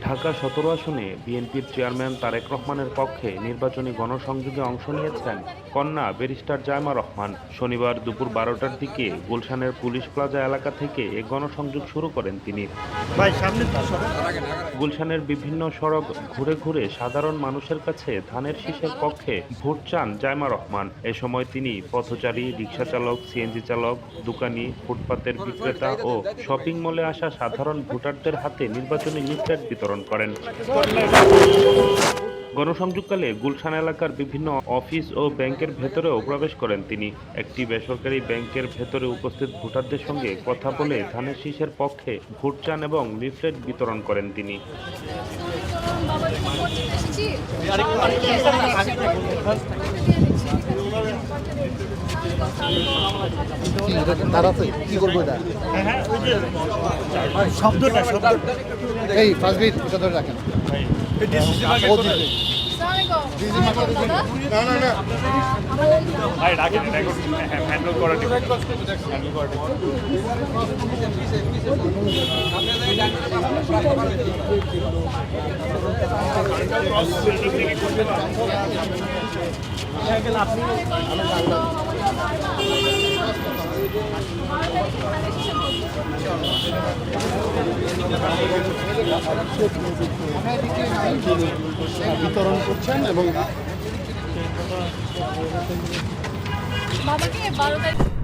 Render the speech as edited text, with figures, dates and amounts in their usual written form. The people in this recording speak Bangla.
ঢাকা ১৭ আসনে বিএনপির চেয়ারম্যান তারেক রহমানের পক্ষে নির্বাচনী গণসংযোগে অংশ নিয়েছেন কন্যা ব্যারিস্টার জায়মা রহমান। শনিবার দুপুর ১২টার দিকে গুলশানের পুলিশ প্লাজা এলাকা থেকে এ গণসংযোগ শুরু করেন তিনি। গুলশানের বিভিন্ন সড়ক ঘুরে ঘুরে সাধারণ মানুষের কাছে ধানের শীষের পক্ষে ভোট চান জায়মা রহমান। এ সময় তিনি পথচারী, রিকশা চালক, সিএনজি চালক, দোকানি, ফুটপাতের বিক্রেতা ও শপিং মলে আসা সাধারণ ভোটারদের হাতে নির্বাচনী লিফলেট বিতরণ করেন। গণসংযোগকালে গুলশান এলাকার বিভিন্ন অফিস ও ব্যাংকের ভেতরেও প্রবেশ করেন তিনি। একটি বেসরকারি ব্যাংকের ভেতরে উপস্থিত ভোটারদের সঙ্গে কথা বলে ধানের শীষের পক্ষে ভোট চান এবং লিফলেট বিতরণ করেন তিনি। বিতরণ করছেন এবং বাবাকে 12 তারিখ